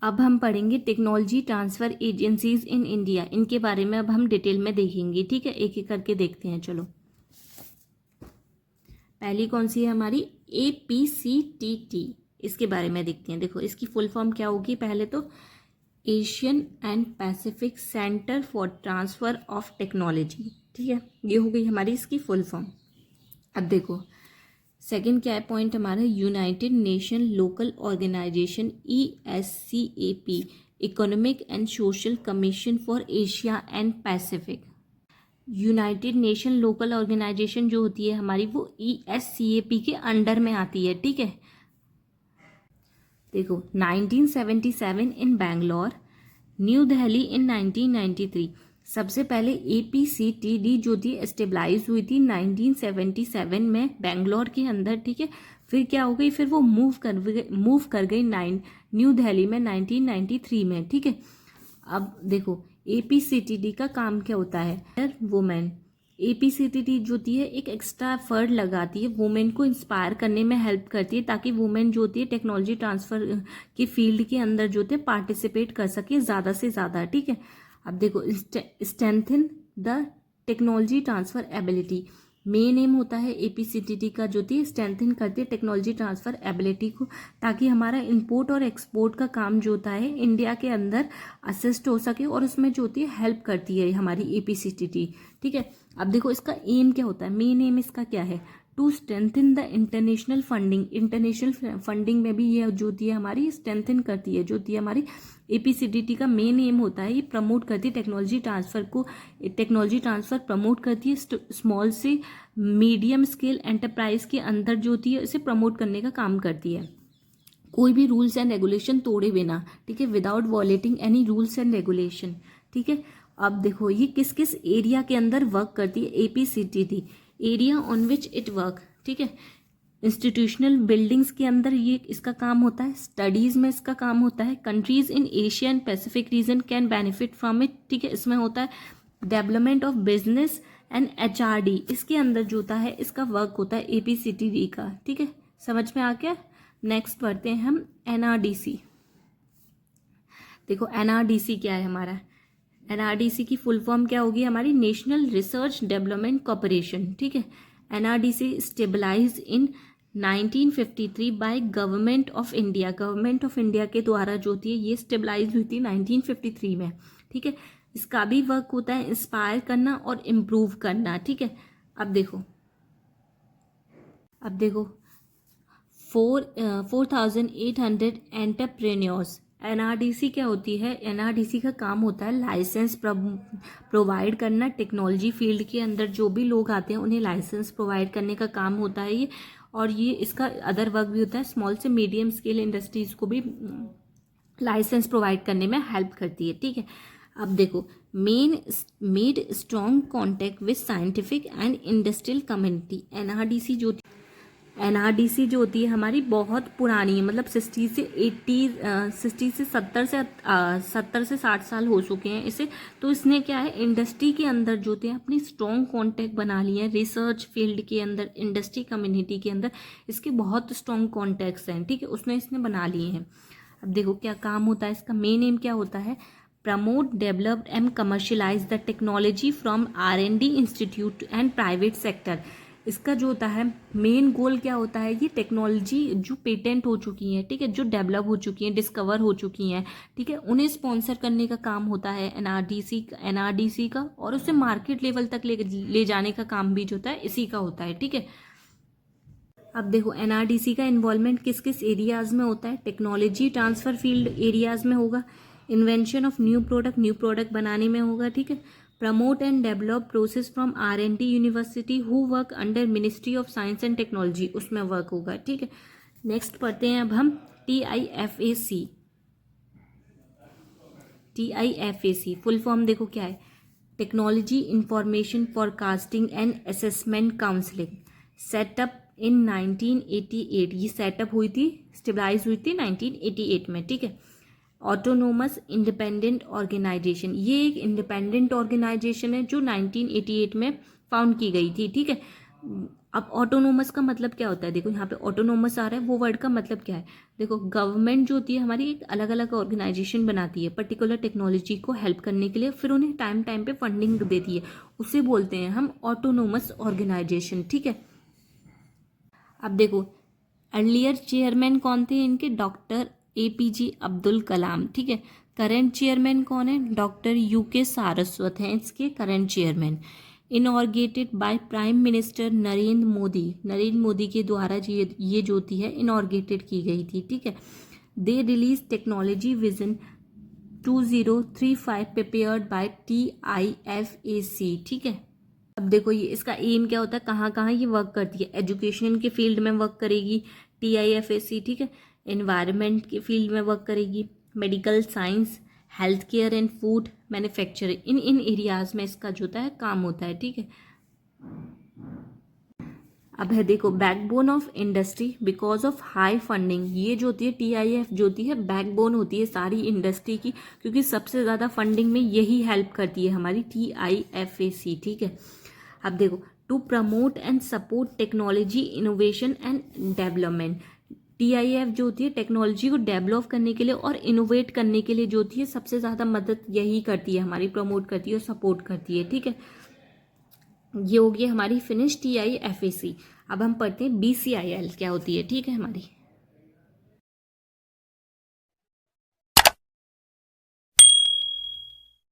अब हम पढ़ेंगे technology transfer agencies in India, इनके बारे में अब हम डिटेल में देखेंगे। ठीक है, एक एक करके देखते हैं। चलो, पहली कौन सी है हमारी, APCTT, इसके बारे में देखते हैं। देखो इसकी फुल फॉर्म क्या होगी, पहले तो Asian and Pacific centre for transfer of technology. ठीक है, ये हो गई हमारी इसकी फुल फॉर्म। अब देखो सेकंड क्या है पॉइंट हमारा, United Nation local organization ESCAP, economic and social commission for Asia and Pacific. United Nation local organization जो होती है हमारी, वो ESCAP के अंडर में आती है। ठीक है, देखो 1977 इन बैंगलोर, न्यू दिल्ली इन 1993। सबसे पहले APCTD जो थी एस्टेब्लाइज हुई थी 1977 में बैंगलोर के अंदर। ठीक है, फिर क्या हो गई, फिर वो मूव कर गई न्यू दिल्ली में 1993 में। ठीक है, अब देखो APCTD का काम क्या होता है, वुमेन। APCTD जो होती है एक एक्स्ट्रा एफर्ट लगाती है, वुमेन को इंस्पायर करने में हेल्प करती है, ताकि वुमेन जो होती है टेक्नोलॉजी ट्रांसफ़र की फील्ड के अंदर जो होते हैं पार्टिसिपेट कर सके ज़्यादा से ज़्यादा। ठीक है, अब देखो strengthen the technology transfer ability, main M होता है APCTD का जो थी स्ट्रेंथन करती है टेक्नोलॉजी ट्रांसफ़र एबिलिटी को, ताकि हमारा इंपोर्ट और एक्सपोर्ट का काम जो होता है इंडिया के अंदर असिस्ट हो सके, और उसमें जो होती है हेल्प करती है हमारी APCTD। ठीक है, अब देखो इसका एम क्या होता है, मेन एम इसका क्या है, to strengthen the international funding. International funding में भी ये जो होती है हमारी स्ट्रेंथन करती है, जो होती है हमारी APCTD का मेन एम होता है, ये प्रमोट करती है टेक्नोलॉजी ट्रांसफ़र को, टेक्नोलॉजी ट्रांसफ़र प्रमोट करती है स्मॉल से मीडियम स्केल एंटरप्राइज के अंदर जो होती है इसे प्रमोट करने का काम करती है, कोई भी रूल्स एंड रेगुलेशन तोड़े बिना। ठीक है, without वॉलेटिंग any rules and regulation. ठीक है, अब देखो ये किस किस एरिया के अंदर वर्क करती है APCTD, area on which it work. ठीक है, इंस्टीट्यूशनल बिल्डिंग्स के अंदर ये इसका काम होता है, स्टडीज़ में इसका काम होता है, countries in Asia and Pacific region can benefit from it. ठीक है, इसमें होता है development of business and HRD, इसके अंदर जो होता है इसका वर्क होता है APCTD का। ठीक है, समझ में आ गया। नेक्स्ट पढ़ते हैं हम NRDC। देखो NRDC क्या है हमारा, NRDC की फुल फॉर्म क्या होगी हमारी, नेशनल रिसर्च डेवलपमेंट कॉरपोरेशन। ठीक है, NRDC stabilize in 1953 by government of India, government of India के द्वारा जो थी ये स्टेबलाइज हुई थी 1953 में। ठीक है, इसका भी वर्क होता है इंस्पायर करना और इम्प्रूव करना। ठीक है, अब देखो 4,800 एंटरप्रेन्योर्स। NRDC क्या होती है, NRDC का काम होता है लाइसेंस प्रोवाइड करना, टेक्नोलॉजी फील्ड के अंदर जो भी लोग आते हैं उन्हें लाइसेंस प्रोवाइड करने का काम होता है ये, और ये इसका अदर वर्क भी होता है, स्मॉल से मीडियम स्केल इंडस्ट्रीज को भी लाइसेंस प्रोवाइड करने में हेल्प करती है। ठीक है, अब देखो made strong contact with scientific and industrial community. NRDC जो होती है हमारी बहुत पुरानी है, मतलब 60 से 60 साल हो चुके हैं इसे। तो इसने क्या है इंडस्ट्री के अंदर जो थे अपनी स्ट्रॉन्ग कॉन्टेक्ट बना लिए हैं, रिसर्च फील्ड के अंदर, इंडस्ट्री कम्युनिटी के अंदर इसके बहुत स्ट्रॉन्ग कॉन्टेक्ट्स हैं। ठीक है, उसने इसने बना लिए हैं। अब देखो क्या काम होता है इसका, मेन एम क्या होता है, promote develop and commercialise the technology from R&D institute and private sector. इसका जो होता है मेन गोल क्या होता है, ये टेक्नोलॉजी जो पेटेंट हो चुकी हैं, ठीक है, जो डेवलप हो चुकी हैं, डिस्कवर हो चुकी हैं, ठीक है, उन्हें स्पॉन्सर करने का काम होता है NRDC का, और उसे मार्केट लेवल तक ले जाने का काम भी जो होता है इसी का होता है। ठीक है, अब देखो NRDC का इन्वॉल्वमेंट किस किस एरियाज में होता है, टेक्नोलॉजी ट्रांसफर फील्ड एरियाज में होगा, इन्वेंशन ऑफ न्यू प्रोडक्ट बनाने में होगा। ठीक है, promote and develop process from R&D university who work under ministry of science and technology, उसमें वर्क होगा। ठीक है, नेक्स्ट पढ़ते हैं अब हम TIFAC फुल फॉर्म देखो क्या है, technology information forecasting and assessment counselling, setup in 1988। ये सेटअप हुई थी, स्टेबलाइज हुई थी 1988 में। ठीक है, ऑटोनोमस इंडिपेंडेंट ऑर्गेनाइजेशन, ये एक इंडिपेंडेंट ऑर्गेनाइजेशन है जो 1988 में फाउंड की गई थी। ठीक है, अब ऑटोनोमस का मतलब क्या होता है, देखो यहाँ पे ऑटोनोमस आ रहा है, वो वर्ड का मतलब क्या है, देखो गवर्नमेंट जो होती है हमारी एक अलग अलग ऑर्गेनाइजेशन बनाती है पर्टिकुलर टेक्नोलॉजी को हेल्प करने के लिए, फिर उन्हें टाइम टाइम पे फंडिंग देती है, उसे बोलते हैं हम ऑटोनोमस ऑर्गेनाइजेशन, ठीक है। अब देखो अर्लियर चेयरमैन कौन थे इनके, डॉक्टर APJ अब्दुल कलाम, ठीक है। करंट चेयरमैन कौन है, डॉक्टर UK सारस्वत हैं इसके current chairman. Inaugurated by prime minister Narendra Modi के द्वारा ये जो थी है इनऑर्गेटेड की गई थी, ठीक है। They release technology vision 2035 prepared by TIFAC, ठीक है। अब देखो ये इसका एम क्या होता है, कहाँ कहाँ ये वर्क करती है, एजुकेशन के फील्ड में वर्क करेगी TIFAC, ठीक है। एनवायरनमेंट के फील्ड में वर्क करेगी, medical science, health care and food manufacturing, in areas में इसका जो होता है काम होता है, ठीक है। अब है देखो backbone of industry because of high funding, ये जो होती है TIF जो होती है बैकबोन होती है सारी इंडस्ट्री की, क्योंकि सबसे ज़्यादा फंडिंग में यही हेल्प करती है हमारी TIFAC, ठीक है। अब देखो to promote and support technology innovation and development, TIF जो होती है टेक्नोलॉजी को डेवलप करने के लिए और इनोवेट करने के लिए जो होती है सबसे ज़्यादा मदद यही करती है हमारी, प्रमोट करती है और सपोर्ट करती है, ठीक है। ये होगी हमारी फिनिश TIFAC। अब हम पढ़ते हैं BCIL क्या होती है, ठीक है हमारी।